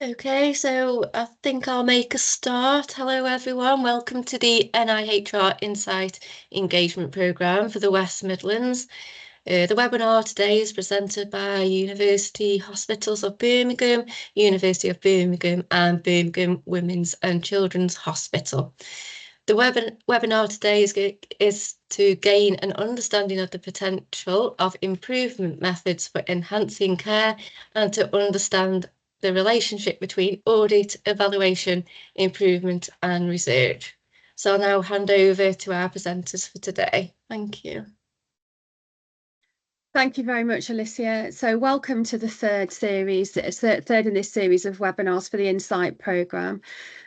Okay, so I think I'll make a start. Hello, everyone. Welcome to the NIHR INSIGHT Engagement Programme for the West Midlands. The webinar today is presented by University Hospitals of Birmingham, University of Birmingham and Birmingham Women's and Children's Hospital. The webinar today is to gain an understanding of the potential of improvement methods for enhancing care and to understand the relationship between audit, evaluation, improvement and research. So I'll now hand over to our presenters for today. Thank you. Thank you very much, Alicia. So welcome to the third in this series of webinars for the INSIGHT programme.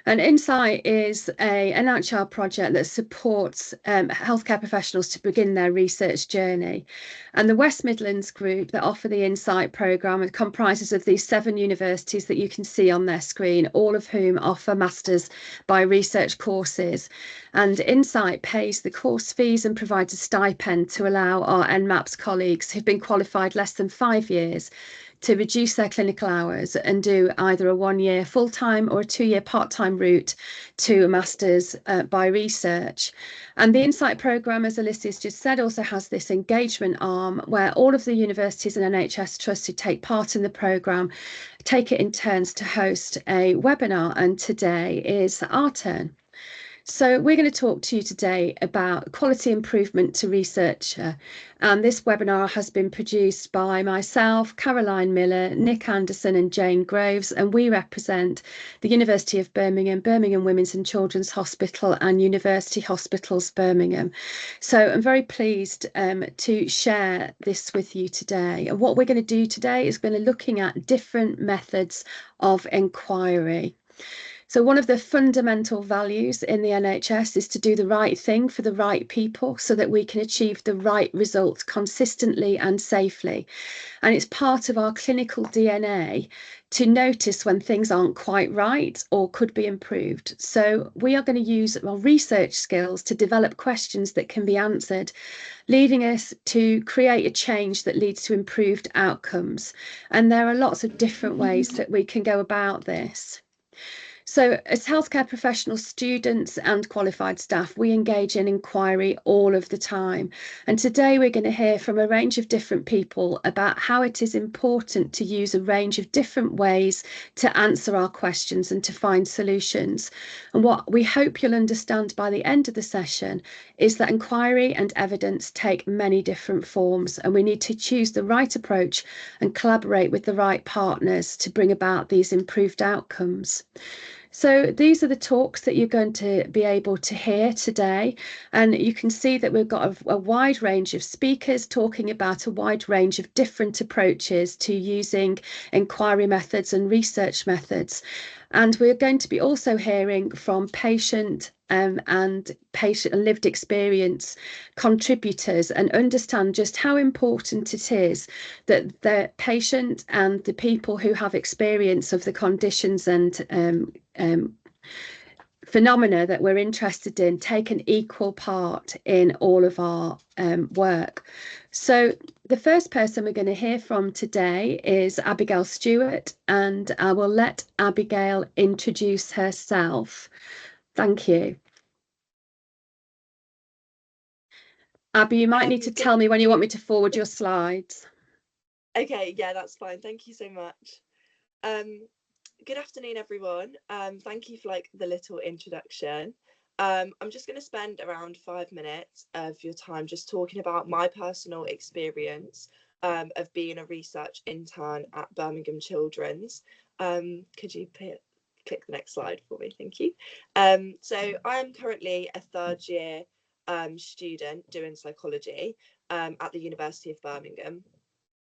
And INSIGHT is an NIHR project that supports healthcare professionals to begin their research journey. And the West Midlands group that offer the INSIGHT programme comprises of these 7 universities that you can see on their screen, all of whom offer Masters by Research courses. And INSIGHT pays the course fees and provides a stipend to allow our NMAPS colleagues who've been qualified less than 5 years to reduce their clinical hours and do either a 1-year full-time or a 2-year part-time route to a Masters by Research. And the INSIGHT programme, as Alicia's just said, also has this engagement arm where all of the universities and NHS trusts who take part in the programme take it in turns to host a webinar, and today is our turn. So we're going to talk to you today about quality improvement to researcher, and this webinar has been produced by myself, Caroline Miller, Nick Anderson and Jane Groves, and we represent the University of Birmingham, Birmingham Women's and Children's Hospital and University Hospitals Birmingham. So I'm very pleased to share this with you today. And what we're going to do today is we're going to be looking at different methods of inquiry. So one of the fundamental values in the NHS is to do the right thing for the right people so that we can achieve the right results consistently and safely. And it's part of our clinical DNA to notice when things aren't quite right or could be improved. So we are going to use our research skills to develop questions that can be answered, leading us to create a change that leads to improved outcomes. And there are lots of different ways that we can go about this. So as healthcare professional students and qualified staff, we engage in inquiry all of the time. And today we're going to hear from a range of different people about how it is important to use a range of different ways to answer our questions and to find solutions. And what we hope you'll understand by the end of the session is that inquiry and evidence take many different forms, and we need to choose the right approach and collaborate with the right partners to bring about these improved outcomes. So these are the talks that you're going to be able to hear today, and you can see that we've got a wide range of speakers talking about a wide range of different approaches to using inquiry methods and research methods. And we're going to be also hearing from patient and lived experience contributors and understand just how important it is that the patient and the people who have experience of the conditions and phenomena that we're interested in take an equal part in all of our work. So the first person we're going to hear from today is Abigail Stewart, and I will let Abigail introduce herself. Thank you. Abby, you might need to tell me when you want me to forward your slides. Okay, yeah, that's fine. Thank you so much. Good afternoon, everyone. Thank you for the little introduction. I'm just going to spend around 5 minutes of your time just talking about my personal experience of being a research intern at Birmingham Children's. Could you click the next slide for me? Thank you. So I am currently a 3rd year student doing psychology at the University of Birmingham.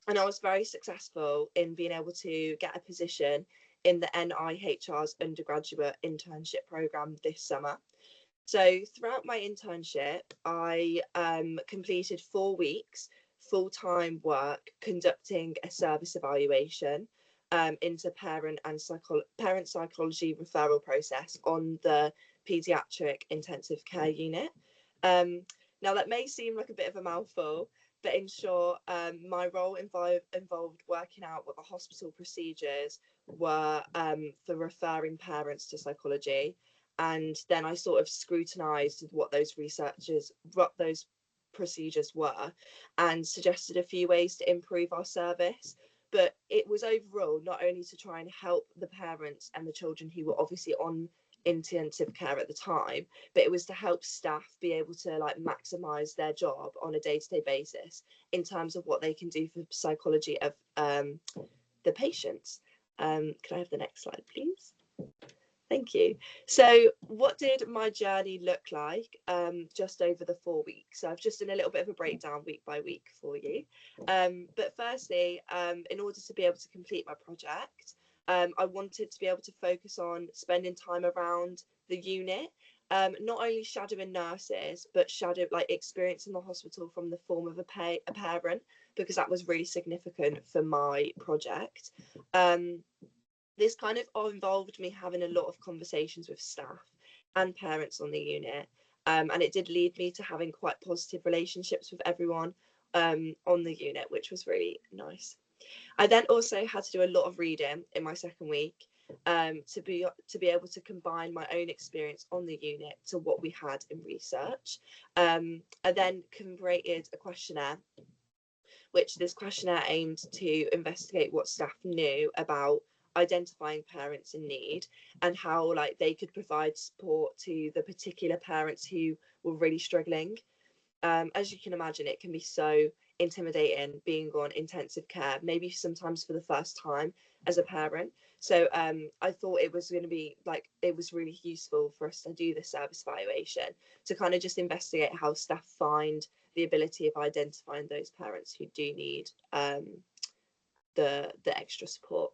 And I was very successful in being able to get a position in the NIHR's undergraduate internship programme this summer. So throughout my internship, I completed 4 weeks full-time work conducting a service evaluation into parent psychology referral process on the paediatric intensive care unit. Now that may seem like a bit of a mouthful, but in short, my role involved working out what the hospital procedures were for referring parents to psychology, and then I sort of scrutinized what those procedures were and suggested a few ways to improve our service. But it was overall not only to try and help the parents and the children who were obviously on intensive care at the time, but it was to help staff be able to like maximize their job on a day-to-day basis in terms of what they can do for psychology of the patients. Can I have the next slide, please? Thank you. So what did my journey look like just over the 4 weeks? So I've just done a little bit of a breakdown week by week for you. But firstly, in order to be able to complete my project, I wanted to be able to focus on spending time around the unit, not only shadowing nurses, but experiencing the hospital from the form of a parent, because that was really significant for my project. This kind of involved me having a lot of conversations with staff and parents on the unit, and it did lead me to having quite positive relationships with everyone on the unit, which was really nice. I then also had to do a lot of reading in my second week to be able to combine my own experience on the unit to what we had in research. I then created a questionnaire, which this questionnaire aimed to investigate what staff knew about identifying parents in need and how like they could provide support to the particular parents who were really struggling. As you can imagine, it can be so intimidating being on intensive care, maybe sometimes for the first time as a parent. So I thought it was going to be like, it was really useful for us to do the service evaluation to kind of just investigate how staff find the ability of identifying those parents who do need the extra support.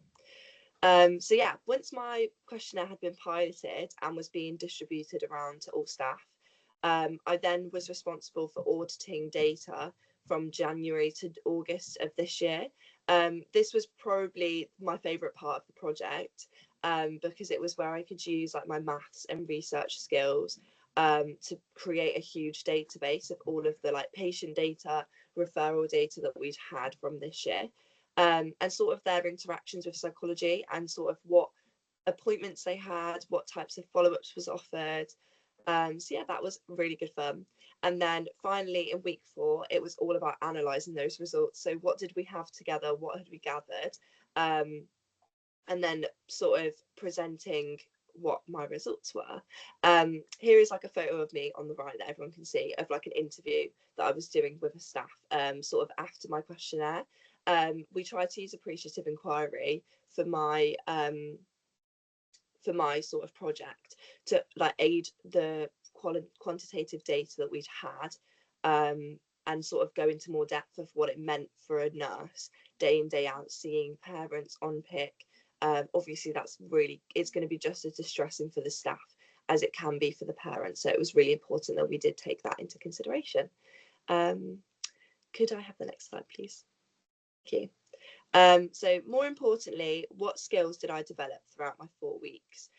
So yeah, once my questionnaire had been piloted and was being distributed around to all staff, I then was responsible for auditing data from January to August of this year. This was probably my favourite part of the project because it was where I could use like my maths and research skills to create a huge database of all of the like patient data, referral data that we'd had from this year. And sort of their interactions with psychology and sort of what appointments they had, what types of follow-ups was offered. So yeah, that was really good fun. And then finally in week 4, it was all about analysing those results. So what did we have together? What had we gathered? And then sort of presenting what my results were. Here is like a photo of me on the right that everyone can see of like an interview that I was doing with a staff sort of after my questionnaire. We tried to use appreciative inquiry for my sort of project to like aid the quantitative data that we'd had and sort of go into more depth of what it meant for a nurse day in day out seeing parents on pick. Obviously that's really, it's going to be just as distressing for the staff as it can be for the parents, so it was really important that we did take that into consideration. Could I have the next slide, please? Thank you. So more importantly, what skills did I develop throughout my 4 weeks?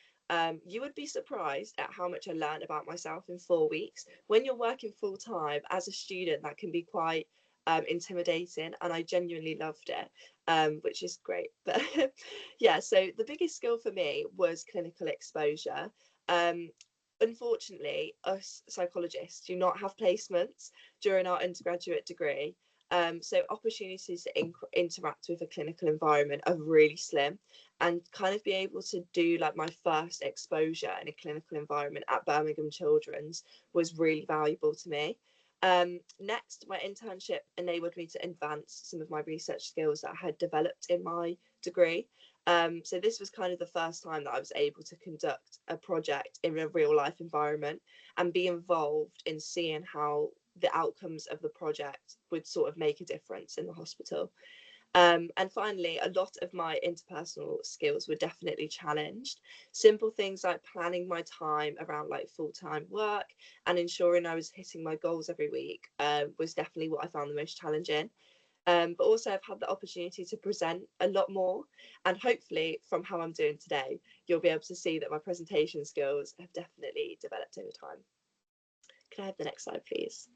You would be surprised at how much I learned about myself in 4 weeks. When you're working full time as a student, that can be quite intimidating, and I genuinely loved it, which is great. But yeah, so the biggest skill for me was clinical exposure. Unfortunately, us psychologists do not have placements during our undergraduate degree. So opportunities to interact with a clinical environment are really slim, and kind of be able to do like my first exposure in a clinical environment at Birmingham Children's was really valuable to me. Next, my internship enabled me to advance some of my research skills that I had developed in my degree. So this was kind of the first time that I was able to conduct a project in a real life environment and be involved in seeing how the outcomes of the project would sort of make a difference in the hospital. And finally, a lot of my interpersonal skills were definitely challenged. Simple things like planning my time around like full-time work and ensuring I was hitting my goals every week was definitely what I found the most challenging. But also I've had the opportunity to present a lot more, and hopefully from how I'm doing today, you'll be able to see that my presentation skills have definitely developed over time. Can I have the next slide, please?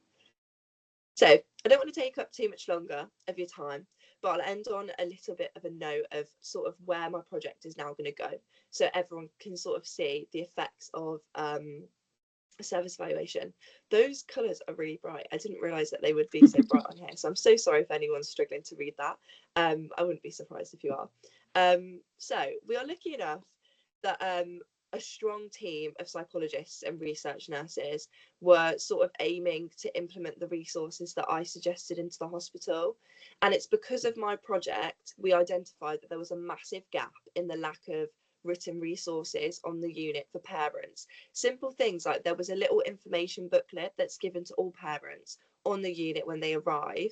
So I don't want to take up too much longer of your time, but I'll end on a little bit of a note of sort of where my project is now going to go, so everyone can sort of see the effects of service evaluation. Those colours are really bright. I didn't realise that they would be so bright on here, so I'm so sorry if anyone's struggling to read that. I wouldn't be surprised if you are. So we are lucky enough that a strong team of psychologists and research nurses were sort of aiming to implement the resources that I suggested into the hospital. And it's because of my project we identified that there was a massive gap in the lack of written resources on the unit for parents. Simple things like there was a little information booklet that's given to all parents on the unit when they arrive,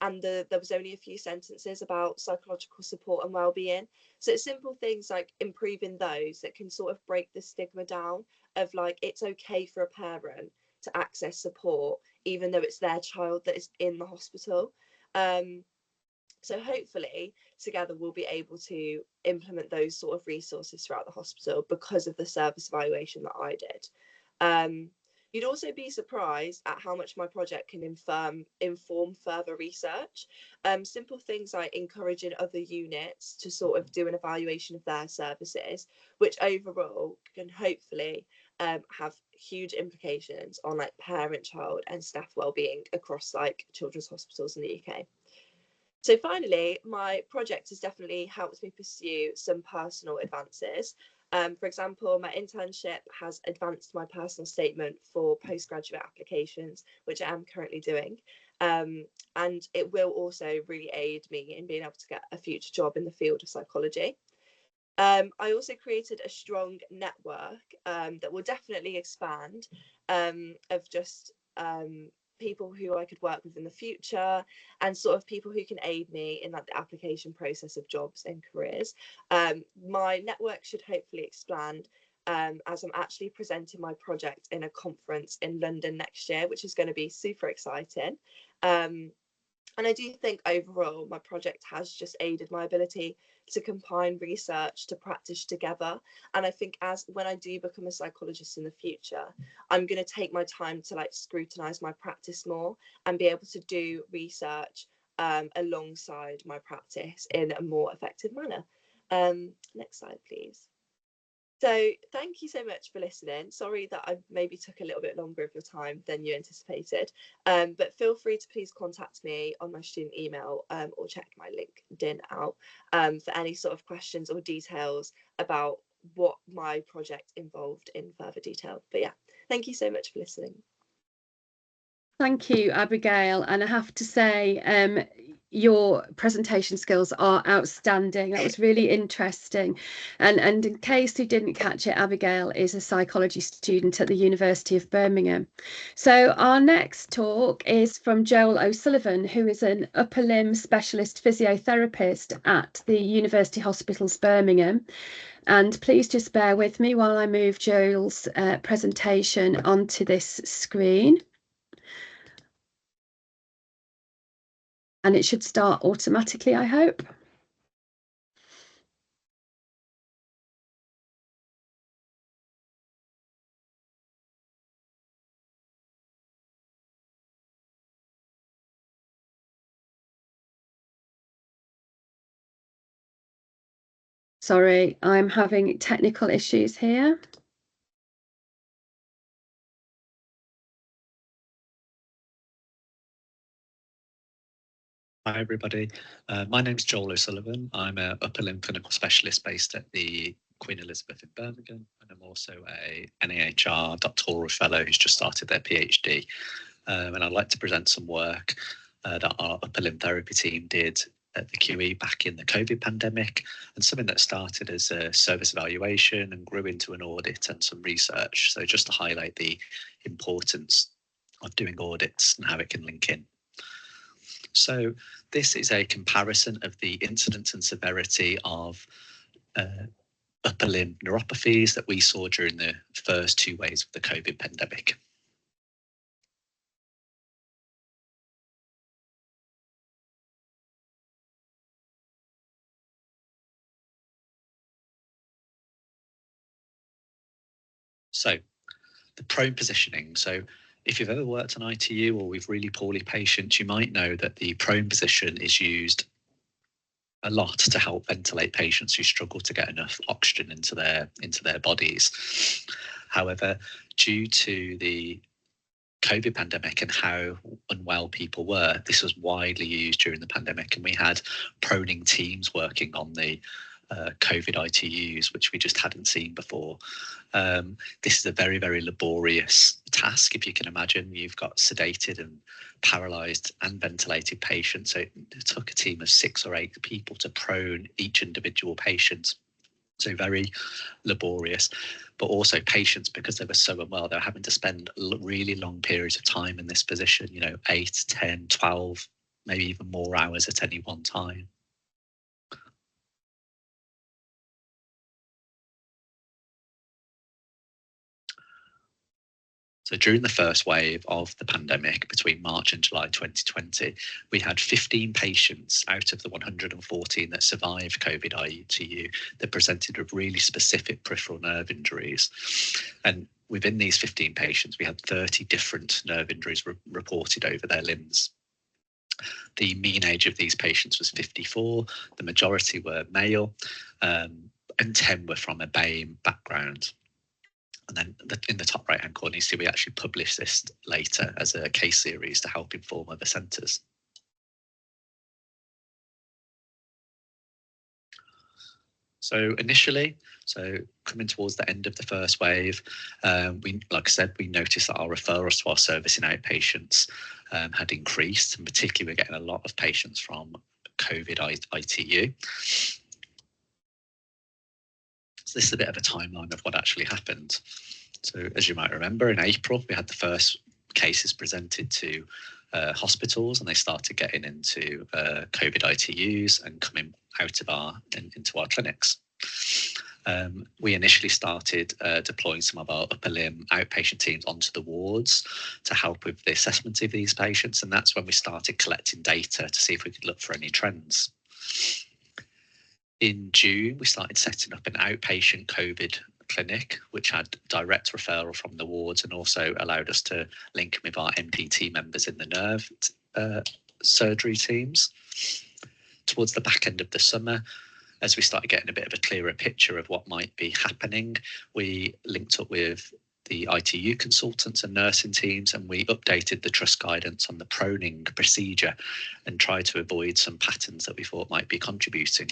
and there was only a few sentences about psychological support and well-being. So it's simple things like improving those that can sort of break the stigma down of like it's okay for a parent to access support even though it's their child that is in the hospital. So hopefully together we'll be able to implement those sort of resources throughout the hospital because of the service evaluation that I did. You'd also be surprised at how much my project can inform further research. Simple things like encouraging other units to sort of do an evaluation of their services, which overall can hopefully have huge implications on like parent, child and staff wellbeing across like children's hospitals in the UK. So finally, my project has definitely helped me pursue some personal advances. For example, my internship has advanced my personal statement for postgraduate applications, which I am currently doing. And it will also really aid me in being able to get a future job in the field of psychology. I also created a strong network that will definitely expand of just people who I could work with in the future and sort of people who can aid me in like the application process of jobs and careers. My network should hopefully expand as I'm actually presenting my project in a conference in London next year, which is going to be super exciting. And I do think overall my project has just aided my ability to combine research to practice together. And I think as when I do become a psychologist in the future, I'm going to take my time to like scrutinize my practice more and be able to do research alongside my practice in a more effective manner. Next slide, please. So thank you so much for listening. Sorry that I maybe took a little bit longer of your time than you anticipated, but feel free to please contact me on my student email or check my LinkedIn out for any sort of questions or details about what my project involved in further detail. But yeah, thank you so much for listening. Thank you, Abigail. And I have to say, your presentation skills are outstanding. That was really interesting. And in case you didn't catch it, Abigail is a psychology student at the University of Birmingham. So our next talk is from Joel O'Sullivan, who is an upper limb specialist physiotherapist at the University Hospitals Birmingham. And please just bear with me while I move Joel's presentation onto this screen. And it should start automatically, I hope. Sorry, I'm having technical issues here. Hi everybody, my name's Joel O'Sullivan. I'm an upper limb clinical specialist based at the Queen Elizabeth in Birmingham, and I'm also a NIHR doctoral fellow who's just started their PhD. And I'd like to present some work that our upper limb therapy team did at the QE back in the COVID pandemic, and something that started as a service evaluation and grew into an audit and some research. So just to highlight the importance of doing audits and how it can link in. So this is a comparison of the incidence and severity of upper limb neuropathies that we saw during the first 2 waves of the COVID pandemic. So the prone positioning. So If you've ever worked on ITU or with really poorly patients, you might know that the prone position is used a lot to help ventilate patients who struggle to get enough oxygen into their bodies. However, due to the COVID pandemic and how unwell people were, this was widely used during the pandemic, and we had proning teams working on the COVID ITUs, which we just hadn't seen before. This is a very, very laborious task. If you can imagine, you've got sedated and paralysed and ventilated patients. So it took a team of 6 or 8 people to prone each individual patient. So very laborious, but also patients, because they were so unwell, they're having to spend really long periods of time in this position, 8, 10, 12, maybe even more hours at any one time. So during the first wave of the pandemic between March and July 2020, we had 15 patients out of the 114 that survived COVID ITU that presented with really specific peripheral nerve injuries. And within these 15 patients, we had 30 different nerve injuries reported over their limbs. The mean age of these patients was 54, the majority were male, and 10 were from a BAME background. And then in the top right hand corner, you see we actually published this later as a case series to help inform other centres. So initially, coming towards the end of the first wave, like I said, we noticed that our referrals to our service in outpatients had increased, and particularly we're getting a lot of patients from COVID ITU. So this is a bit of a timeline of what actually happened. So as you might remember, in April, we had the first cases presented to hospitals, and they started getting into COVID ITUs and coming out of into our clinics. We initially started deploying some of our upper limb outpatient teams onto the wards to help with the assessment of these patients, and that's when we started collecting data to see if we could look for any trends. In June, we started setting up an outpatient COVID clinic, which had direct referral from the wards and also allowed us to link with our MPT members in the nerve surgery teams. Towards the back end of the summer, as we started getting a bit of a clearer picture of what might be happening, we linked up with the ITU consultants and nursing teams, and we updated the trust guidance on the proning procedure and tried to avoid some patterns that we thought might be contributing.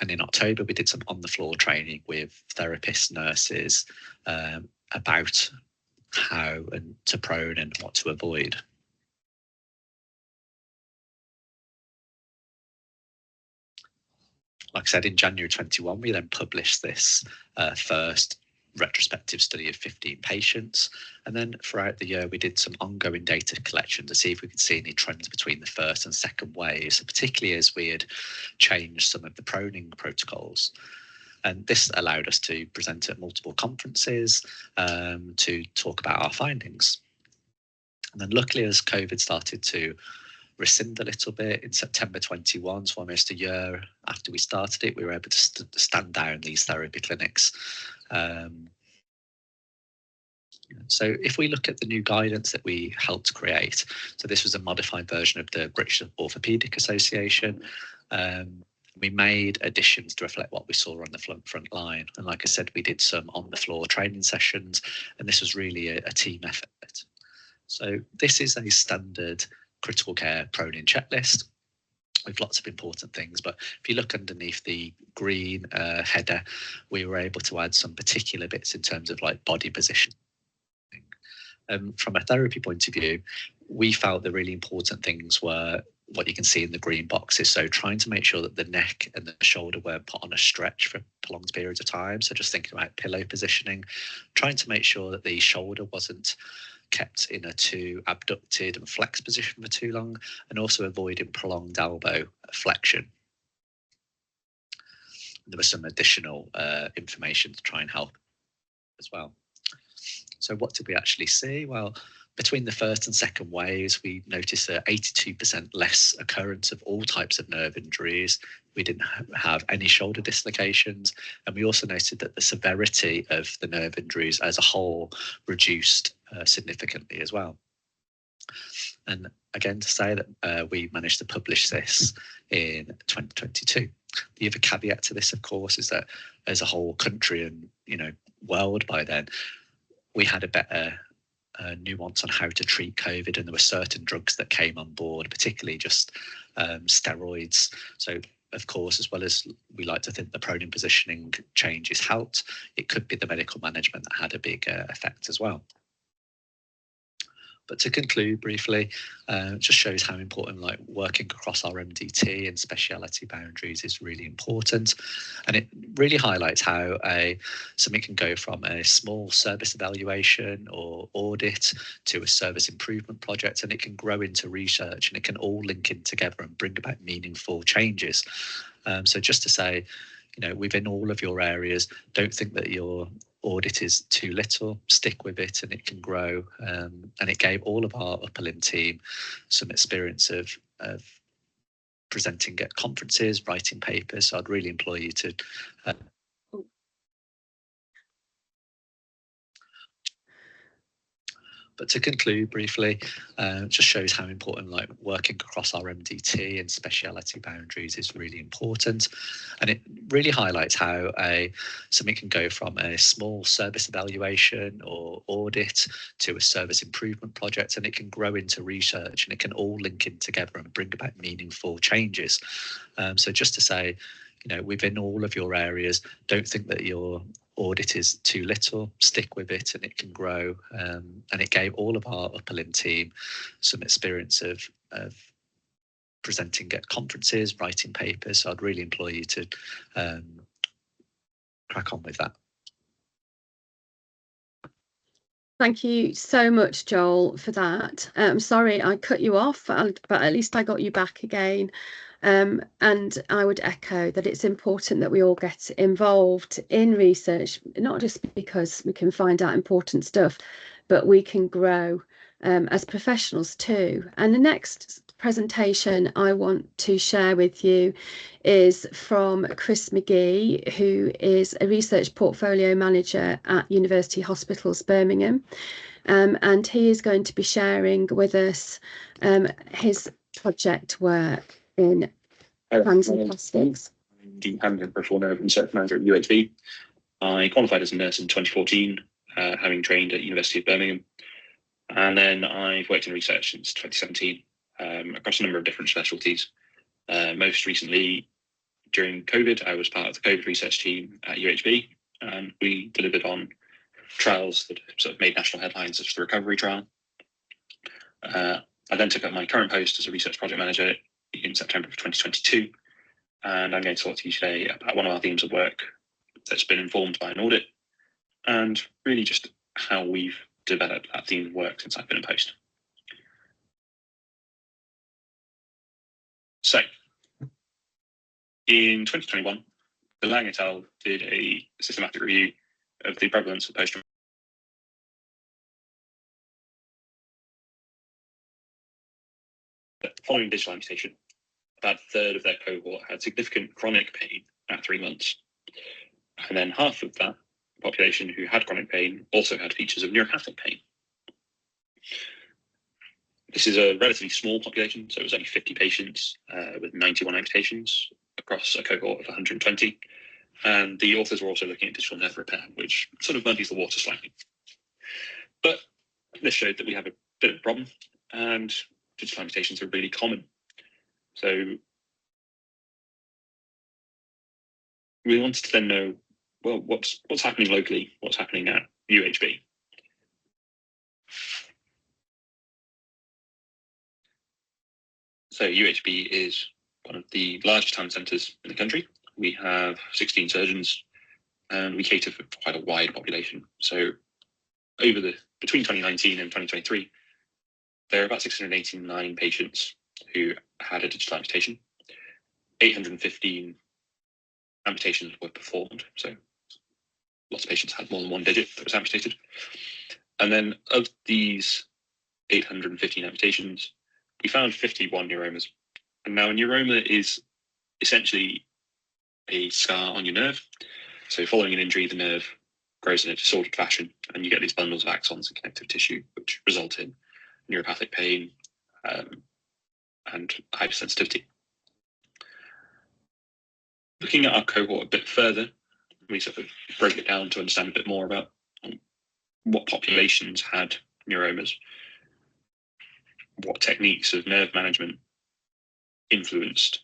And in October, we did some on-the-floor training with therapists, nurses, about how and to prone and what to avoid. Like I said, in January 21, we then published this first retrospective study of 15 patients. And then throughout the year, we did some ongoing data collection to see if we could see any trends between the first and second waves, particularly as we had changed some of the proning protocols. And this allowed us to present at multiple conferences to talk about our findings. And then luckily, as COVID started to rescind a little bit in September 21, so almost a year after we started it, we were able to stand down these therapy clinics. So if we look at the new guidance that we helped create, so this was a modified version of the British Orthopaedic Association. We made additions to reflect what we saw on the front line. And like I said, we did some on the floor training sessions, and this was really a team effort. So this is a standard critical care proning checklist with lots of important things, but if you look underneath the green header, we were able to add some particular bits in terms of like body position. From a therapy point of view, we felt the really important things were what you can see in the green boxes. So trying to make sure that the neck and the shoulder weren't put on a stretch for prolonged periods of time. So just thinking about pillow positioning, trying to make sure that the shoulder wasn't kept in a too abducted and flexed position for too long, and also avoiding prolonged elbow flexion. There was some additional information to try and help as well. So what did we actually see? Well, between the first and second waves, we noticed a 82% less occurrence of all types of nerve injuries. We didn't have any shoulder dislocations. And we also noted that the severity of the nerve injuries as a whole reduced significantly as well. And again, to say that we managed to publish this in 2022. The other caveat to this, of course, is that as a whole country and world by then, we had a better nuance on how to treat COVID, and there were certain drugs that came on board, particularly just steroids. So, of course, as well as we like to think the proning positioning changes helped, it could be the medical management that had a big effect as well. But to conclude briefly, it just shows how important working across our MDT and speciality boundaries is really important. And it really highlights how something can go from a small service evaluation or audit to a service improvement project, and it can grow into research, and it can all link in together and bring about meaningful changes. So just to say, within all of your areas, don't think that your audit is too little, stick with it, and it can grow. And it gave all of our upper limb team some experience of presenting at conferences, writing papers. So I'd really implore you to But to conclude briefly, it just shows how important working across our MDT and speciality boundaries is really important. And it really highlights how something can go from a small service evaluation or audit to a service improvement project, and it can grow into research, and it can all link in together and bring about meaningful changes. So just to say, within all of your areas, don't think that your audit is too little, stick with it, and it can grow. And it gave all of our upper limb team some experience of presenting at conferences, writing papers. So I'd really implore you to crack on with that. Thank you so much, Joel, for that. I'm sorry I cut you off, but at least I got you back again. And I would echo that it's important that we all get involved in research, not just because we can find out important stuff, but we can grow as professionals too. And the next presentation I want to share with you is from Chris McGee, who is a research portfolio manager at University Hospitals Birmingham. And he is going to be sharing with us his project work in hands and plastics. I'm the hand and peripheral nerve research manager at UHB. I qualified as a nurse in 2014, having trained at University of Birmingham. And then I've worked in research since 2017 across a number of different specialties. Most recently, during COVID, I was part of the COVID research team at UHB, and we delivered on trials that sort of made national headlines, such as the recovery trial. I then took up my current post as a research project manager in September of 2022, and I'm going to talk to you today about one of our themes of work that's been informed by an audit, and really just how we've developed that theme of work since I've been in post. So, in 2021, Lang et al. Did a systematic review of the prevalence of post. Following digital amputation, about a third of their cohort had significant chronic pain at 3 months. And then half of that population who had chronic pain also had features of neuropathic pain. This is a relatively small population, so it was only 50 patients with 91 amputations across a cohort of 120. And the authors were also looking at digital nerve repair, which sort of muddies the water slightly. But this showed that we have a bit of a problem, and digital amputations are really common. So we wanted to then know, well, what's happening locally, what's happening at UHB. So UHB is one of the largest hand centres in the country. We have 16 surgeons, and we cater for quite a wide population. So between 2019 and 2023, there are about 689 patients who had a digital amputation. 815 amputations were performed, so lots of patients had more than one digit that was amputated. And then of these 815 amputations, we found 51 neuromas. And now a neuroma is essentially a scar on your nerve. So following an injury, the nerve grows in a disordered fashion, and you get these bundles of axons and connective tissue, which result in neuropathic pain and hypersensitivity. Looking at our cohort a bit further, we sort of break it down to understand a bit more about what populations had neuromas, what techniques of nerve management influenced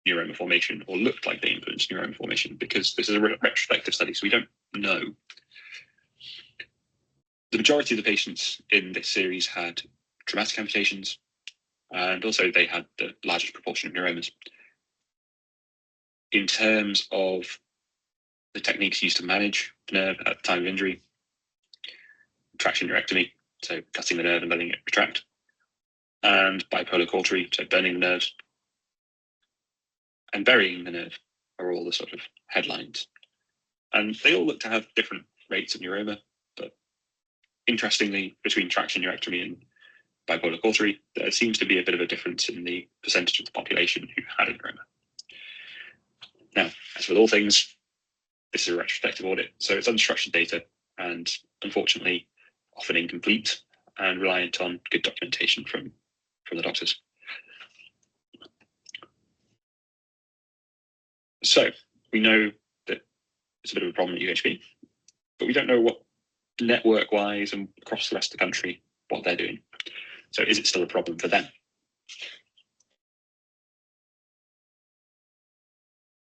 neuroma formation, or looked like they influenced neuroma formation, because this is a retrospective study, so we don't know. The majority of the patients in this series had traumatic amputations, and also they had the largest proportion of neuromas. In terms of the techniques used to manage the nerve at the time of injury, traction neurectomy, so cutting the nerve and letting it retract, and bipolar cautery, so burning the nerves, and burying the nerve are all the sort of headlines. And they all look to have different rates of neuroma, but interestingly, between traction neurectomy and bipolar cautery, there seems to be a bit of a difference in the percentage of the population who had a neuroma. Now, as with all things, this is a retrospective audit, so it's unstructured data and unfortunately often incomplete and reliant on good documentation from the doctors. So we know that it's a bit of a problem at UHB, but we don't know what network-wise and across the rest of the country, what they're doing. So is it still a problem for them?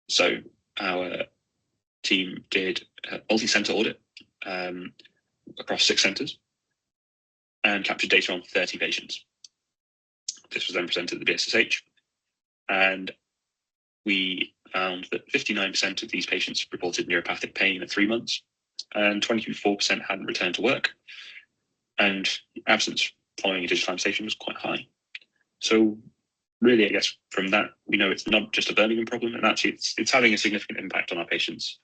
So our team did a multi-centre audit across 6 centres and captured data on 30 patients. This was then presented at the BSSH, and we found that 59% of these patients reported neuropathic pain at 3 months, and 24% hadn't returned to work, and absence following a digital amputation was quite high. So really, I guess from that, we know it's not just a Birmingham problem, and actually it's having a significant impact on our patients.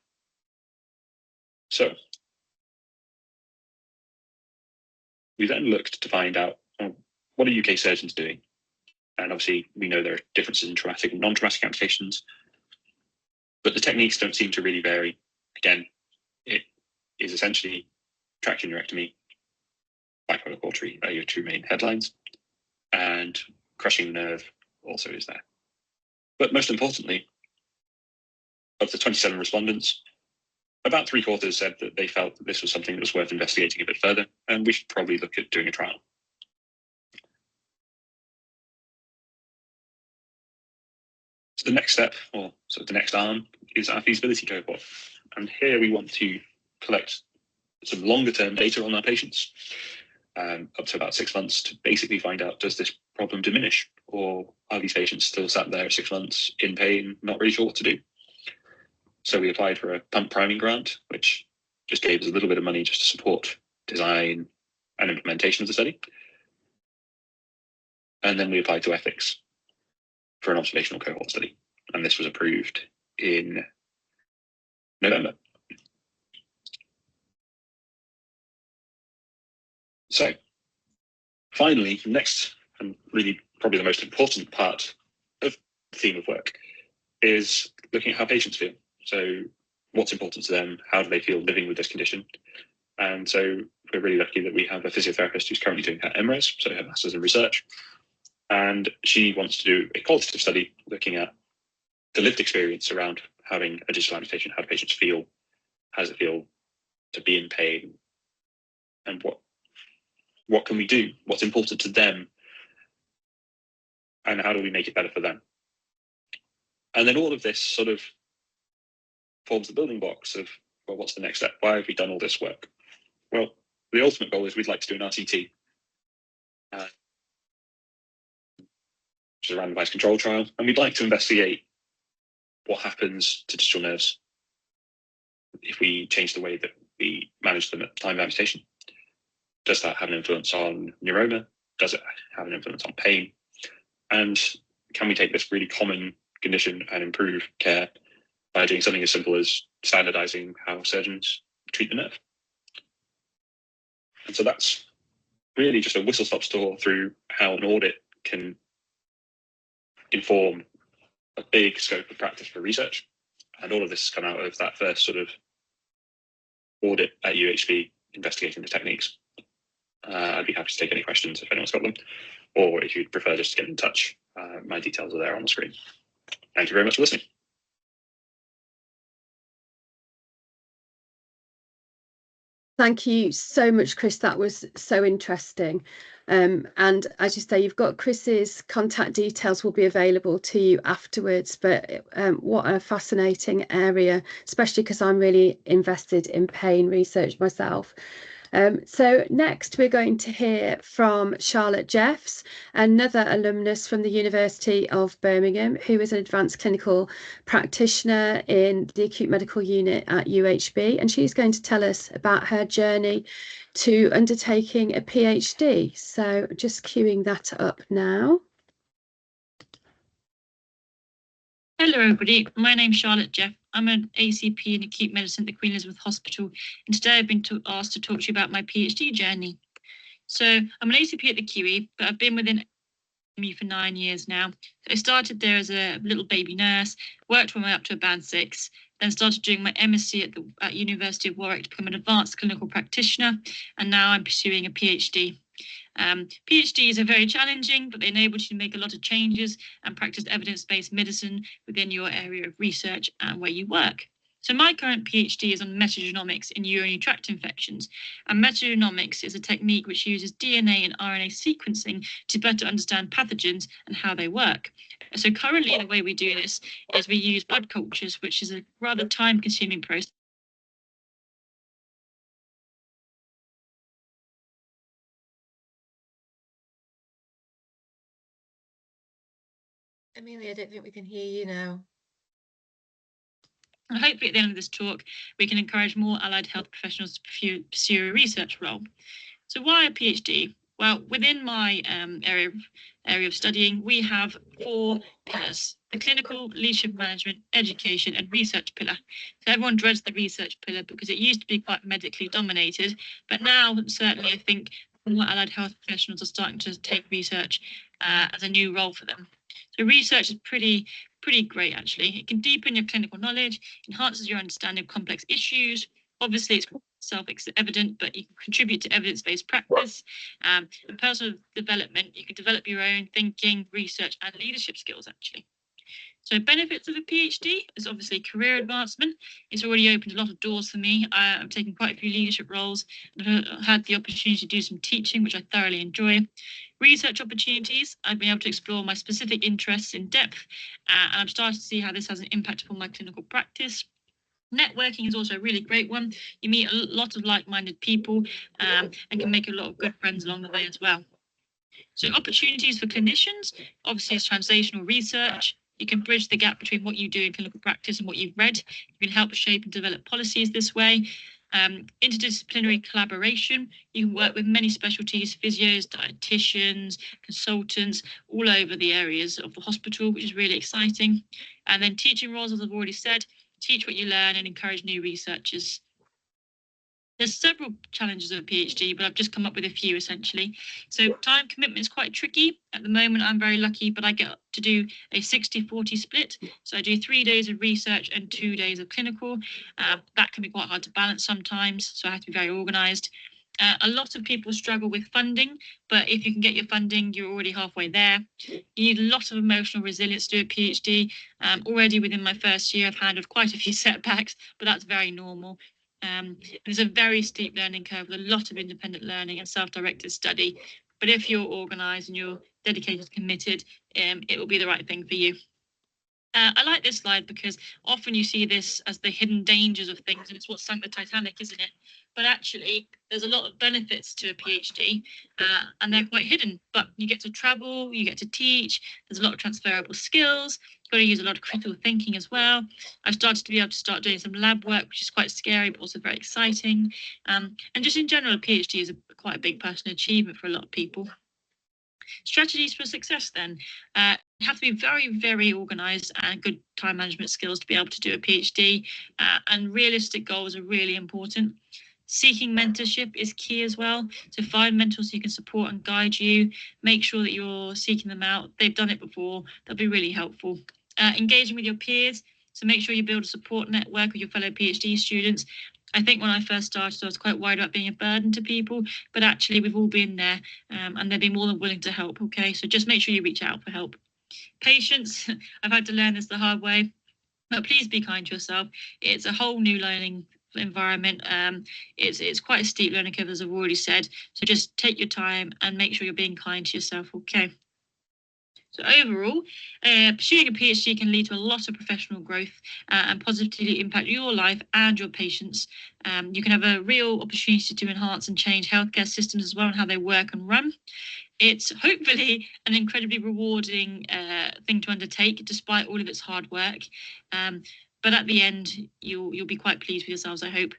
So we then looked to find out, what are UK surgeons doing? And obviously we know there are differences in traumatic and non-traumatic amputations, but the techniques don't seem to really vary. Again, it is essentially traction neurectomy, bipolar cautery are your 2 main headlines, and crushing the nerve also is there. But most importantly, of the 27 respondents, about 3/4 said that they felt that this was something that was worth investigating a bit further, and we should probably look at doing a trial. So the next step, or sort of the next arm, is our feasibility cohort. And here we want to collect some longer term data on our patients, up to about 6 months, to basically find out, does this problem diminish, or are these patients still sat there at 6 months in pain, not really sure what to do? So we applied for a pump priming grant, which just gave us a little bit of money just to support design and implementation of the study. And then we applied to ethics for an observational cohort study, and this was approved in November. So finally, next, and really probably the most important part of the theme of work, is looking at how patients feel. So what's important to them? How do they feel living with this condition? And so we're really lucky that we have a physiotherapist who's currently doing her MRes, so her Masters in Research. And she wants to do a qualitative study looking at the lived experience around having a digital amputation. How do patients feel? How does it feel to be in pain? And what can we do? What's important to them? And how do we make it better for them? And then all of this sort of forms the building blocks of, well, what's the next step? Why have we done all this work? Well, the ultimate goal is we'd like to do an RCT, which is a randomized control trial, and we'd like to investigate what happens to digital nerves if we change the way that we manage them at the time of amputation. Does that have an influence on neuroma? Does it have an influence on pain? And can we take this really common condition and improve care by doing something as simple as standardizing how surgeons treat the nerve? And so that's really just a whistle-stop tour through how an audit can inform a big scope of practice for research. And all of this has come out of that first sort of audit at UHB investigating the techniques. I'd be happy to take any questions if anyone's got them, or if you'd prefer just to get in touch, my details are there on the screen. Thank you very much for listening. Thank you so much, Chris. That was so interesting. And as you say, you've got Chris's contact details will be available to you afterwards. But what a fascinating area, especially because I'm really invested in pain research myself. So next we're going to hear from Charlotte Jeffs, another alumnus from the University of Birmingham, who is an advanced clinical practitioner in the acute medical unit at UHB, and she's going to tell us about her journey to undertaking a PhD. So just queuing that up now. Hello everybody, my name's Charlotte Jeff. I'm an ACP in acute medicine at the Queen Elizabeth Hospital, and today I've been asked to talk to you about my PhD journey. So I'm an ACP at the QE, but I've been within me for 9 years now. So I started there as a little baby nurse, worked my way up to a band 6, then started doing my MSc at University of Warwick to become an advanced clinical practitioner, and now I'm pursuing a PhD. PhDs are very challenging, but they enable you to make a lot of changes and practice evidence-based medicine within your area of research and where you work. So my current PhD is on metagenomics in urinary tract infections. And metagenomics is a technique which uses DNA and RNA sequencing to better understand pathogens and how they work. So currently the way we do this is we use blood cultures, which is a rather time-consuming process. Amelia, I don't think we can hear you now. And hopefully at the end of this talk, we can encourage more allied health professionals to pursue a research role. So why a PhD? Well, within my area of studying, we have 4 pillars: the clinical, leadership management, education, and research pillar. So everyone dreads the research pillar because it used to be quite medically dominated, but now certainly I think more allied health professionals are starting to take research as a new role for them. So research is pretty great, actually. It can deepen your clinical knowledge, enhances your understanding of complex issues. Obviously, it's self-evident, but you can contribute to evidence-based practice and personal development. You can develop your own thinking, research, and leadership skills, actually. So benefits of a PhD is obviously career advancement. It's already opened a lot of doors for me. I've taken quite a few leadership roles. I've had the opportunity to do some teaching, which I thoroughly enjoy. Research opportunities, I've been able to explore my specific interests in depth, and I'm starting to see how this has an impact upon my clinical practice. Networking is also a really great one. You meet a lot of like-minded people and can make a lot of good friends along the way as well. So opportunities for clinicians, obviously is translational research. You can bridge the gap between what you do in clinical practice and what you've read. You can help shape and develop policies this way. Interdisciplinary collaboration. You can work with many specialties, physios, dietitians, consultants, all over the areas of the hospital, which is really exciting. And then teaching roles, as I've already said, teach what you learn and encourage new researchers. There's several challenges of a PhD, but I've just come up with a few essentially. So time commitment is quite tricky. At the moment, I'm very lucky, but I get to do a 60-40 split. So I do 3 days of research and 2 days of clinical. That can be quite hard to balance sometimes, so I have to be very organised. A lot of people struggle with funding, but if you can get your funding, you're already halfway there. You need a lot of emotional resilience to do a PhD. Already within my first year, I've handled quite a few setbacks, but that's very normal. There's a very steep learning curve with a lot of independent learning and self-directed study. But if you're organised and you're dedicated, committed, it will be the right thing for you. I like this slide because often you see this as the hidden dangers of things, and it's what sunk the Titanic, isn't it? But actually, there's a lot of benefits to a PhD, and they're quite hidden. But you get to travel, you get to teach, there's a lot of transferable skills, you've got to use a lot of critical thinking as well. I've started to be able to start doing some lab work, which is quite scary, but also very exciting. And just in general, a PhD is quite a big personal achievement for a lot of people. Strategies for success then. You have to be very, very organised and good time management skills to be able to do a PhD, and realistic goals are really important. Seeking mentorship is key as well. So find mentors who can support and guide you. Make sure that you're seeking them out. They've done it before. That'll be really helpful. Engaging with your peers. So make sure you build a support network with your fellow PhD students. I think when I first started, I was quite worried about being a burden to people, but actually we've all been there and they've been more than willing to help. Okay, so just make sure you reach out for help. Patience, I've had to learn this the hard way, but please be kind to yourself. It's a whole new learning environment. It's quite a steep learning curve, as I've already said. So just take your time and make sure you're being kind to yourself. Okay. So overall, pursuing a PhD can lead to a lot of professional growth and positively impact your life and your patients. You can have a real opportunity to enhance and change healthcare systems as well and how they work and run. It's hopefully an incredibly rewarding thing to undertake, despite all of its hard work. But at the end, you'll be quite pleased with yourselves, I hope.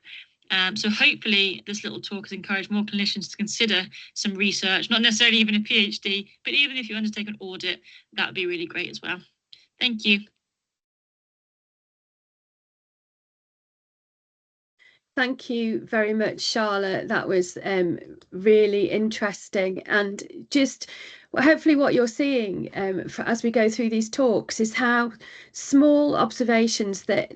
So hopefully this little talk has encouraged more clinicians to consider some research, not necessarily even a PhD, but even if you undertake an audit, that would be really great as well. Thank you. Thank you very much, Charlotte. That was really interesting, and just hopefully what you're seeing as we go through these talks is how small observations that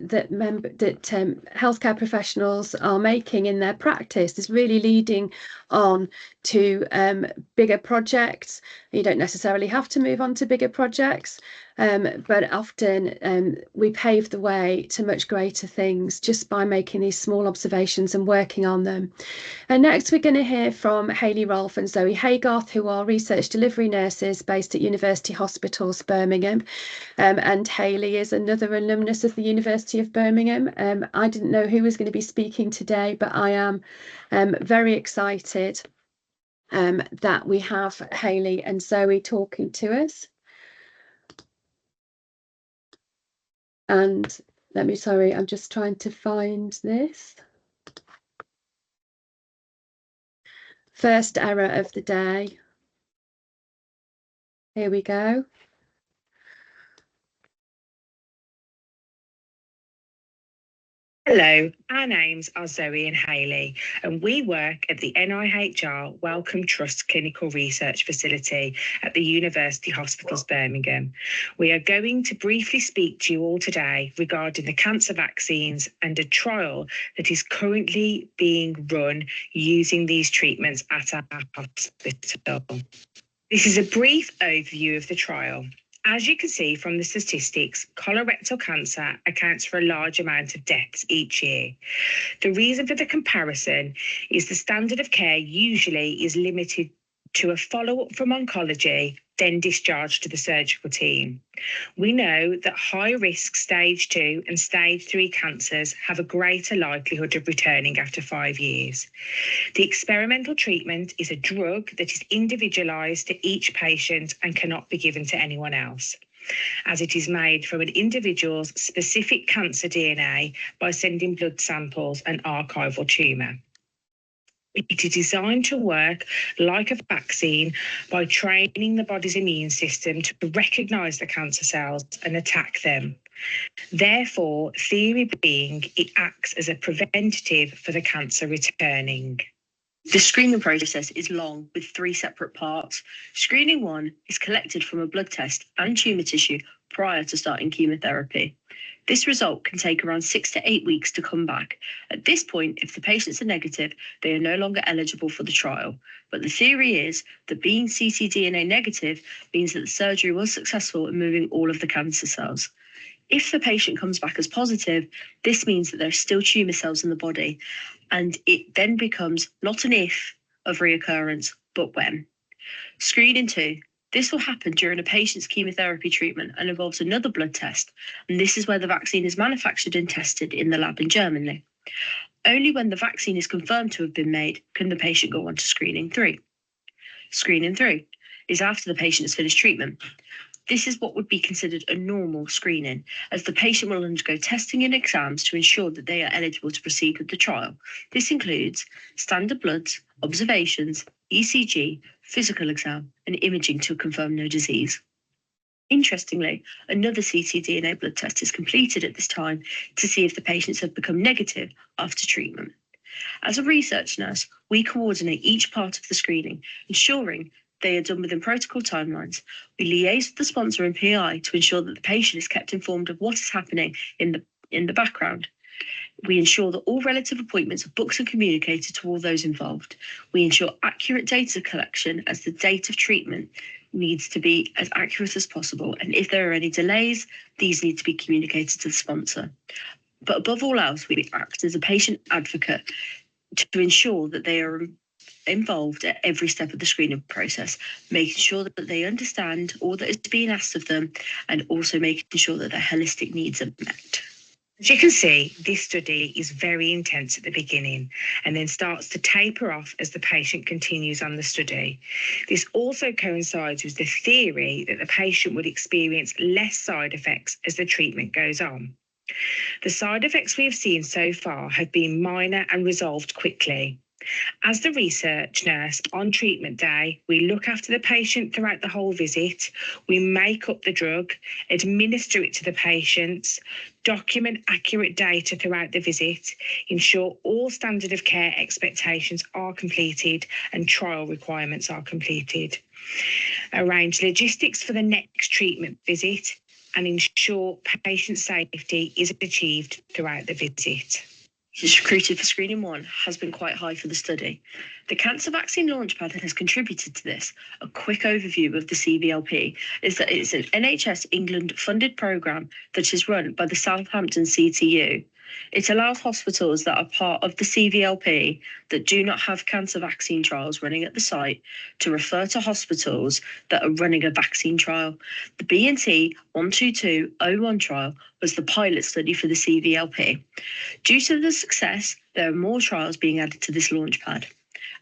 healthcare professionals are making in their practice is really leading on to bigger projects. You don't necessarily have to move on to bigger projects, but often we pave the way to much greater things just by making these small observations and working on them. And next we're going to hear from Hayley Rolfe and Zoe Haygarth, who are research delivery nurses based at University Hospitals Birmingham. And Hayley is another alumnus of the University of Birmingham. I didn't know who was going to be speaking today, but I am very excited that we have Hayley and Zoe talking to us. And sorry, I'm just trying to find this. First error of the day. Here we go. Hello, our names are Zoe and Hayley, and we work at the NIHR Wellcome Trust Clinical Research Facility at the University Hospitals Birmingham. We are going to briefly speak to you all today regarding the cancer vaccines and a trial that is currently being run using these treatments at our hospital. This is a brief overview of the trial. As you can see from the statistics, colorectal cancer accounts for a large amount of deaths each year. The reason for the comparison is the standard of care usually is limited to a follow-up from oncology, then discharged to the surgical team. We know that high-risk stage 2 and stage 3 cancers have a greater likelihood of returning after 5 years. The experimental treatment is a drug that is individualised to each patient and cannot be given to anyone else, as it is made from an individual's specific cancer DNA by sending blood samples and archival tumour. It is designed to work like a vaccine by training the body's immune system to recognise the cancer cells and attack them. Therefore, theory being, it acts as a preventative for the cancer returning. The screening process is long with 3 separate parts. Screening 1 is collected from a blood test and tumour tissue prior to starting chemotherapy. This result can take around 6 to 8 weeks to come back. At this point, if the patients are negative, they are no longer eligible for the trial. But the theory is that being ctDNA negative means that the surgery was successful in moving all of the cancer cells. If the patient comes back as positive, this means that there are still tumour cells in the body, and it then becomes not an if of reoccurrence, but when. Screening 2. This will happen during a patient's chemotherapy treatment and involves another blood test, and this is where the vaccine is manufactured and tested in the lab in Germany. Only when the vaccine is confirmed to have been made can the patient go on to screening 3. Screening 3 is after the patient has finished treatment. This is what would be considered a normal screening, as the patient will undergo testing and exams to ensure that they are eligible to proceed with the trial. This includes standard bloods, observations, ECG, physical exam, and imaging to confirm no disease. Interestingly, another ctDNA blood test is completed at this time to see if the patients have become negative after treatment. As a research nurse, we coordinate each part of the screening, ensuring they are done within protocol timelines. We liaise with the sponsor and PI to ensure that the patient is kept informed of what is happening in the background. We ensure that all relative appointments are booked and communicated to all those involved. We ensure accurate data collection, as the date of treatment needs to be as accurate as possible. And if there are any delays, these need to be communicated to the sponsor. But above all else, we act as a patient advocate to ensure that they are involved at every step of the screening process, making sure that they understand all that is being asked of them, and also making sure that their holistic needs are met. As you can see, this study is very intense at the beginning and then starts to taper off as the patient continues on the study. This also coincides with the theory that the patient would experience less side effects as the treatment goes on. The side effects we have seen so far have been minor and resolved quickly. As the research nurse on treatment day, we look after the patient throughout the whole visit. We make up the drug, administer it to the patients, document accurate data throughout the visit, ensure all standard of care expectations are completed and trial requirements are completed, arrange logistics for the next treatment visit, and ensure patient safety is achieved throughout the visit. Recruited for screening 1 has been quite high for the study. The Cancer Vaccine Launchpad has contributed to this. A quick overview of the CVLP is that it's an NHS England funded programme that is run by the Southampton CTU. It allows hospitals that are part of the CVLP that do not have cancer vaccine trials running at the site to refer to hospitals that are running a vaccine trial. The BNT 12201 trial was the pilot study for the CVLP. Due to the success, there are more trials being added to this launchpad.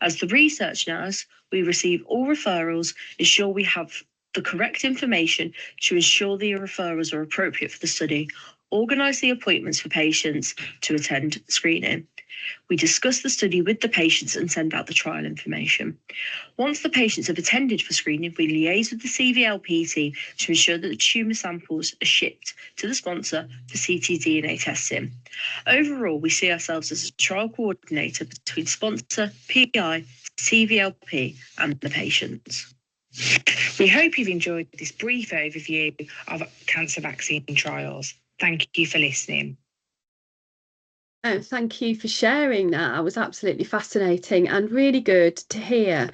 As the research nurse, we receive all referrals, ensure we have the correct information to ensure the referrals are appropriate for the study, organise the appointments for patients to attend screening. We discuss the study with the patients and send out the trial information. Once the patients have attended for screening, we liaise with the CVLP team to ensure that the tumour samples are shipped to the sponsor for ctDNA testing. Overall, we see ourselves as a trial coordinator between sponsor, PI, CVLP and the patients. We hope you've enjoyed this brief overview of cancer vaccine trials. Thank you for listening. Oh, thank you for sharing that. That was absolutely fascinating and really good to hear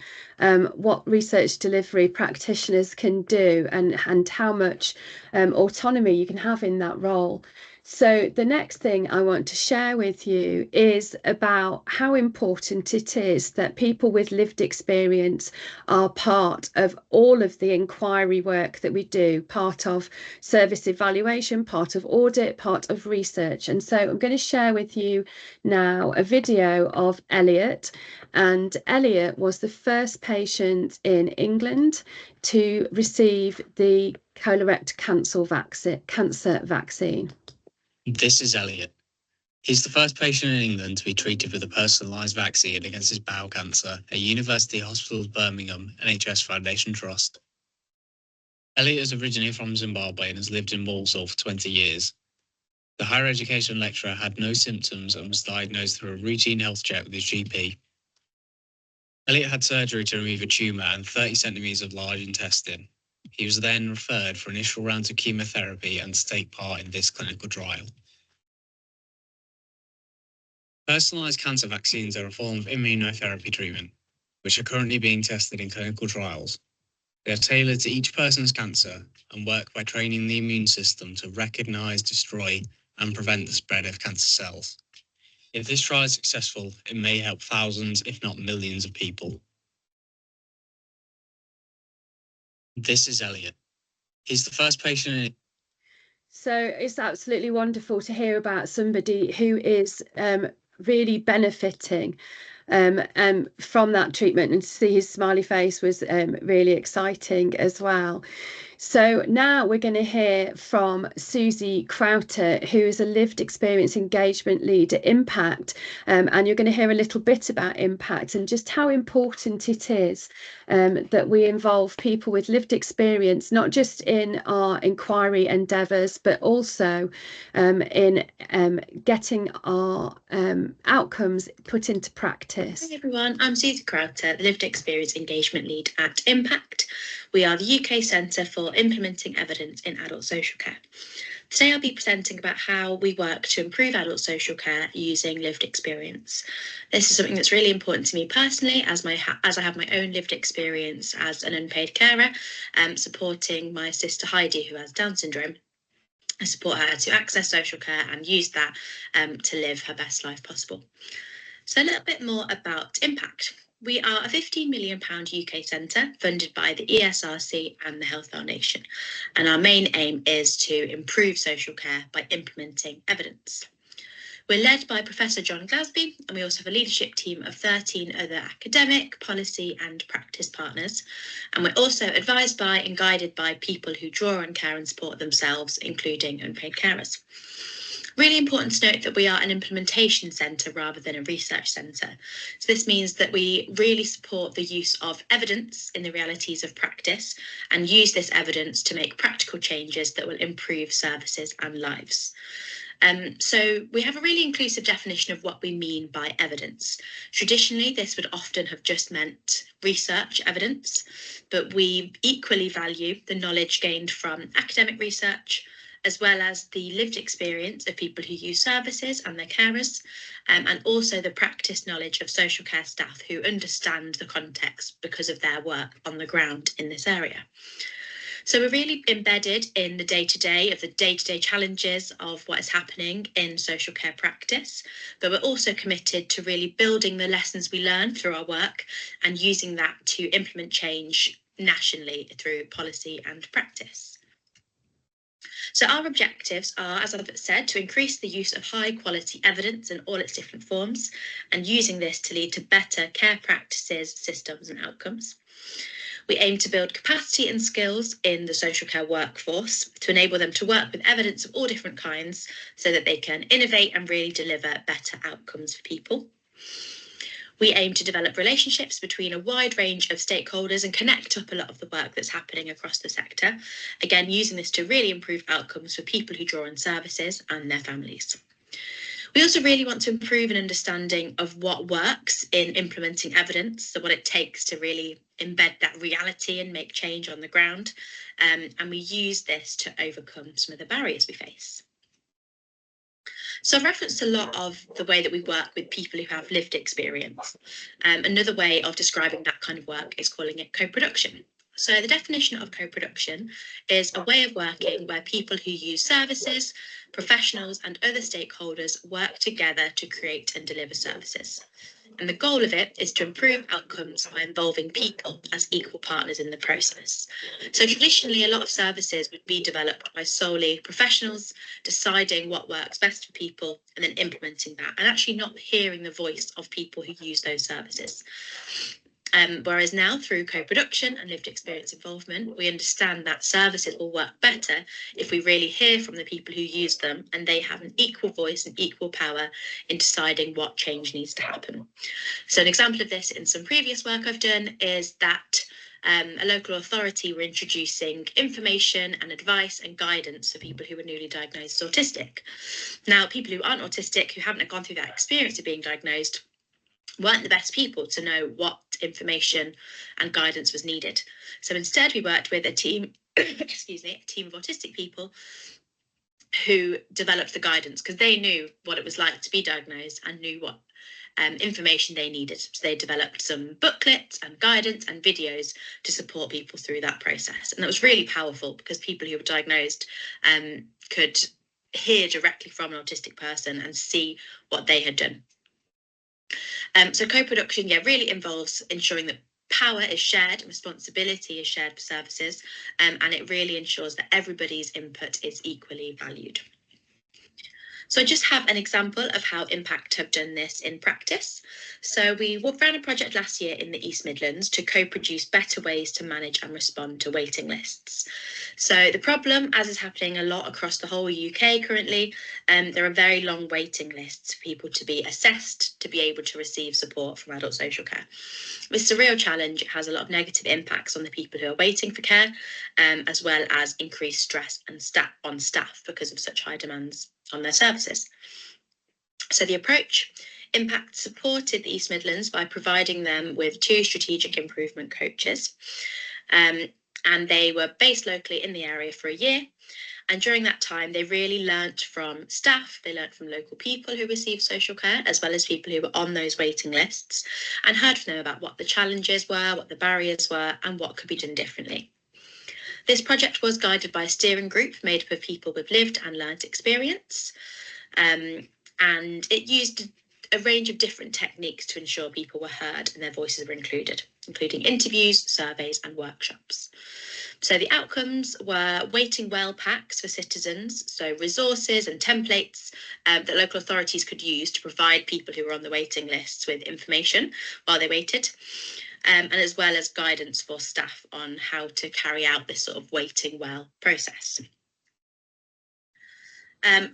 what research delivery practitioners can do and how much autonomy you can have in that role. So the next thing I want to share with you is about how important it is that people with lived experience are part of all of the inquiry work that we do, part of service evaluation, part of audit, part of research. And so I'm going to share with you now a video of Elliot. And Elliot was the first patient in England to receive the colorectal cancer vaccine. This is Elliot. He's the first patient in England to be treated with a personalised vaccine against his bowel cancer at University Hospitals Birmingham NHS Foundation Trust. Elliot is originally from Zimbabwe and has lived in Walsall for 20 years. The higher education lecturer had no symptoms and was diagnosed through a routine health check with his GP. Elliot had surgery to remove a tumour and 30 centimetres of large intestine. He was then referred for initial rounds of chemotherapy and to take part in this clinical trial. Personalised cancer vaccines are a form of immunotherapy treatment, which are currently being tested in clinical trials. They are tailored to each person's cancer and work by training the immune system to recognise, destroy, and prevent the spread of cancer cells. If this trial is successful, it may help thousands, if not millions, of people. This is Elliot. He's the first patient in... So it's absolutely wonderful to hear about somebody who is really benefiting from that treatment, and to see his smiley face was really exciting as well. So now we're going to hear from Susie Crowter, who is a lived experience engagement lead at Impact, and you're going to hear a little bit about Impact and just how important it is that we involve people with lived experience, not just in our inquiry endeavours, but also in getting our outcomes put into practice. Hi everyone, I'm Susie Crowter, the Lived Experience Engagement Lead at Impact. We are the UK Centre for Implementing Evidence in Adult Social Care. Today I'll be presenting about how we work to improve adult social care using lived experience. This is something that's really important to me personally, as I have my own lived experience as an unpaid carer, supporting my sister Heidi, who has Down syndrome. I support her to access social care and use that to live her best life possible. So a little bit more about Impact. We are a £15 million UK centre funded by the ESRC and the Health Foundation, and our main aim is to improve social care by implementing evidence. We're led by Professor John Glasby, and we also have a leadership team of 13 other academic, policy and practice partners. And we're also advised by and guided by people who draw on care and support themselves, including unpaid carers. Really important to note that we are an implementation centre rather than a research centre. So this means that we really support the use of evidence in the realities of practice and use this evidence to make practical changes that will improve services and lives. So we have a really inclusive definition of what we mean by evidence. Traditionally, this would often have just meant research evidence, but we equally value the knowledge gained from academic research, as well as the lived experience of people who use services and their carers, and also the practice knowledge of social care staff who understand the context because of their work on the ground in this area. So we're really embedded in the day-to-day challenges of what is happening in social care practice, but we're also committed to really building the lessons we learn through our work and using that to implement change nationally through policy and practice. So our objectives are, as I've said, to increase the use of high quality evidence in all its different forms, and using this to lead to better care practices, systems and outcomes. We aim to build capacity and skills in the social care workforce to enable them to work with evidence of all different kinds so that they can innovate and really deliver better outcomes for people. We aim to develop relationships between a wide range of stakeholders and connect up a lot of the work that's happening across the sector, again using this to really improve outcomes for people who draw on services and their families. We also really want to improve an understanding of what works in implementing evidence, so what it takes to really embed that reality and make change on the ground, and we use this to overcome some of the barriers we face. So I've referenced a lot of the way that we work with people who have lived experience. Another way of describing that kind of work is calling it co-production. So the definition of co-production is a way of working where people who use services, professionals and other stakeholders work together to create and deliver services. And the goal of it is to improve outcomes by involving people as equal partners in the process. So traditionally, a lot of services would be developed by solely professionals deciding what works best for people and then implementing that, and actually not hearing the voice of people who use those services. Whereas now, through co-production and lived experience involvement, we understand that services will work better if we really hear from the people who use them and they have an equal voice and equal power in deciding what change needs to happen. So an example of this in some previous work I've done is that a local authority were introducing information and advice and guidance for people who were newly diagnosed as autistic. Now, people who aren't autistic, who haven't gone through that experience of being diagnosed, weren't the best people to know what information and guidance was needed. So instead, we worked with a team, a team of autistic people who developed the guidance because they knew what it was like to be diagnosed and knew what information they needed. So they developed some booklets and guidance and videos to support people through that process. And that was really powerful because people who were diagnosed could hear directly from an autistic person and see what they had done. So co-production, really involves ensuring that power is shared and responsibility is shared for services, and it really ensures that everybody's input is equally valued. So I just have an example of how Impact have done this in practice. So we ran a project last year in the East Midlands to co-produce better ways to manage and respond to waiting lists. So the problem, as is happening a lot across the whole UK currently, there are very long waiting lists for people to be assessed to be able to receive support from adult social care. This is a real challenge. It has a lot of negative impacts on the people who are waiting for care, as well as increased stress and on staff because of such high demands on their services. So the approach, Impact supported the East Midlands by providing them with 2 strategic improvement coaches, and they were based locally in the area for a year. And during that time, they really learnt from staff, they learnt from local people who receive social care, as well as people who were on those waiting lists, and heard from them about what the challenges were, what the barriers were, and what could be done differently. This project was guided by a steering group made up of people with lived and learnt experience, and it used a range of different techniques to ensure people were heard and their voices were included, including interviews, surveys, and workshops. So the outcomes were waiting well packs for citizens, so resources and templates that local authorities could use to provide people who were on the waiting lists with information while they waited, and as well as guidance for staff on how to carry out this sort of waiting well process.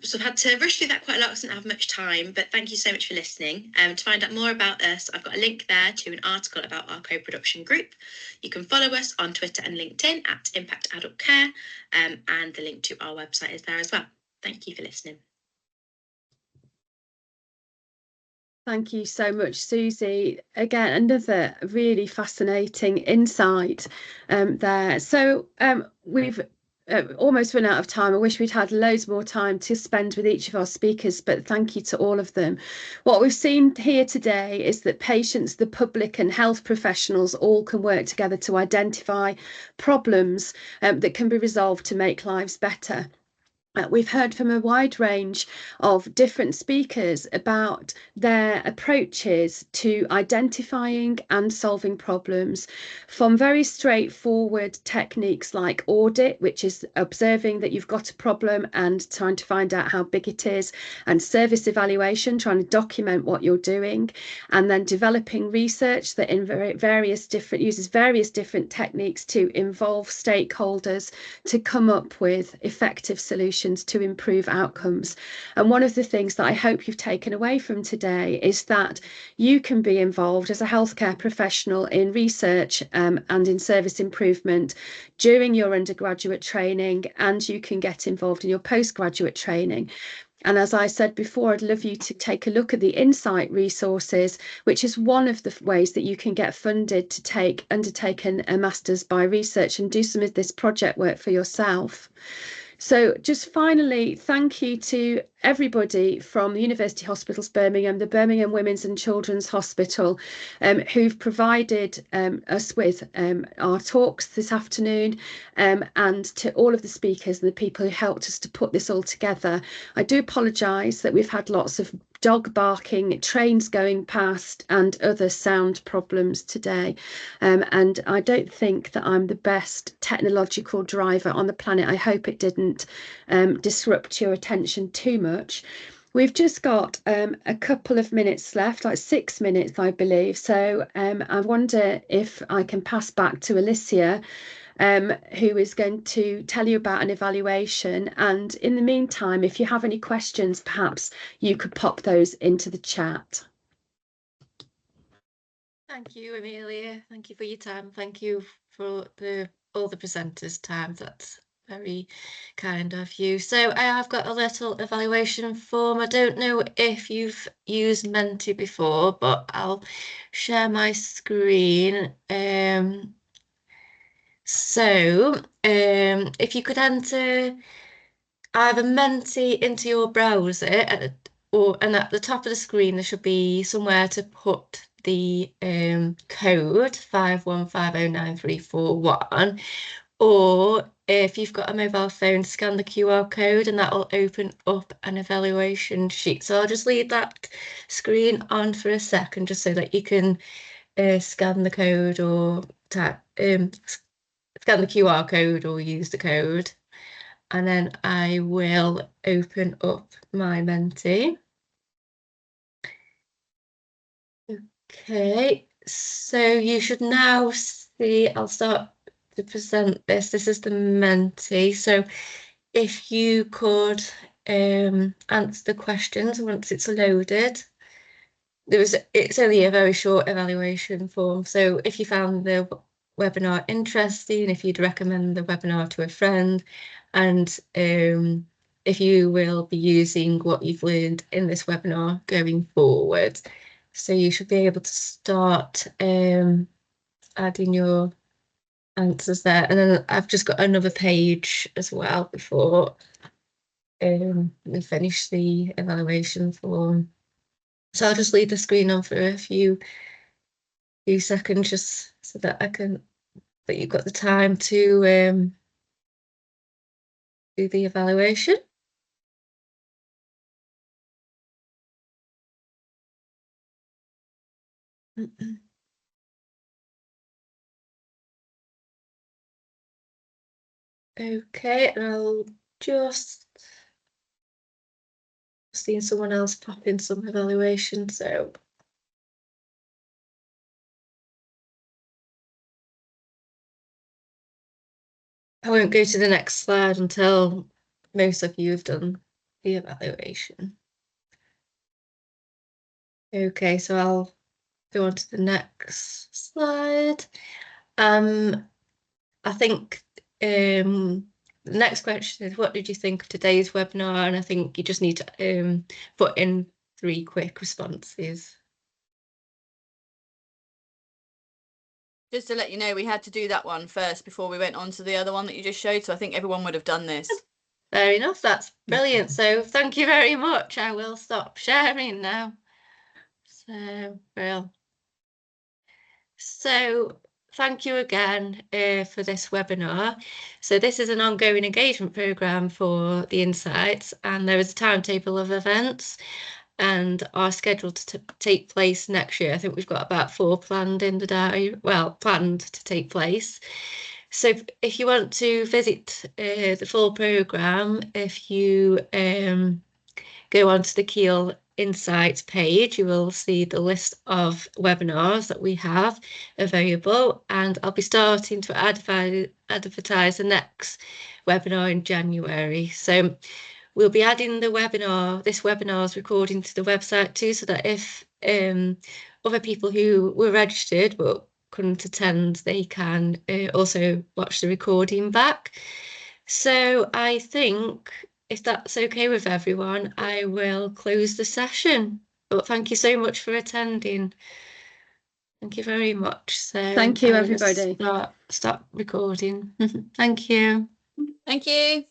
So I've had to rush through that quite a lot because I didn't have much time, but thank you so much for listening. To find out more about us, I've got a link there to an article about our co-production group. You can follow us on Twitter and LinkedIn at Impact Adult Care, and the link to our website is there as well. Thank you for listening. Thank you so much, Susie. Again, another really fascinating insight there. So we've almost run out of time. I wish we'd had loads more time to spend with each of our speakers, but thank you to all of them. What we've seen here today is that patients, the public and health professionals all can work together to identify problems that can be resolved to make lives better. We've heard from a wide range of different speakers about their approaches to identifying and solving problems, from very straightforward techniques like audit, which is observing that you've got a problem and trying to find out how big it is, and service evaluation, trying to document what you're doing, and then developing research that uses various different techniques to involve stakeholders to come up with effective solutions to improve outcomes. And one of the things that I hope you've taken away from today is that you can be involved as a healthcare professional in research and in service improvement during your undergraduate training, and you can get involved in your postgraduate training. And as I said before, I'd love you to take a look at the Insight resources, which is one of the ways that you can get funded to undertake a master's by research and do some of this project work for yourself. So just finally, thank you to everybody from the University Hospitals Birmingham, the Birmingham Women's and Children's Hospital, who've provided us with our talks this afternoon, and to all of the speakers and the people who helped us to put this all together. I do apologise that we've had lots of dog barking, trains going past, and other sound problems today. And I don't think that I'm the best technological driver on the planet. I hope it didn't disrupt your attention too much. We've just got a couple of minutes left, like 6 minutes, I believe. So I wonder if I can pass back to Alicia, who is going to tell you about an evaluation. And in the meantime, if you have any questions, perhaps you could pop those into the chat. Thank you, Amelia. Thank you for your time. Thank you for all the presenters' time. That's very kind of you. So I have got a little evaluation form. I don't know if you've used Menti before, but I'll share my screen. So if you could enter either Menti into your browser, and at the top of the screen there should be somewhere to put the code 5150931, or if you've got a mobile phone, scan the QR code and that will open up an evaluation sheet. So I'll just leave that screen on for a second just so that you can scan the code or scan the QR code or use the code. and then I will open up my Menti. Okay, so you should now see, I'll start to present this. This is the Menti. So if you could answer the questions once it's loaded. It's only a very short evaluation form. So if you found the webinar interesting, if you'd recommend the webinar to a friend, and if you will be using what you've learned in this webinar going forward. So you should be able to start adding your answers there. And then I've just got another page as well before we finish the evaluation form. So I'll just leave the screen on for a few seconds just so that that you've got the time to do the evaluation. Okay, and I'll just see someone else pop in some evaluation, so I won't go to the next slide until most of you have done the evaluation. Okay, so I'll go on to the next slide. I think the next question is, what did you think of today's webinar? And I think you just need to put in 3 quick responses. Just to let you know, we had to do that one first before we went on to the other one that you just showed. So I think everyone would have done this. Fair enough, that's brilliant. So thank you very much. I will stop sharing now. So, well. So thank you again for this webinar. So this is an ongoing engagement programme for the Insights, and there is a timetable of events and are scheduled to take place next year. I think we've got about 4 planned in the diary, well, planned to take place. So if you want to visit the full programme, if you go onto the Keele Insights page, you will see the list of webinars that we have available, and I'll be starting to advertise the next webinar in January. So we'll be adding this webinar's recording to the website too, so that if other people who were registered but couldn't attend, they can also watch the recording back. So I think, if that's okay with everyone, I will close the session. But thank you so much for attending. Thank you very much. So thank you, everybody. Stop recording. Thank you. Thank you.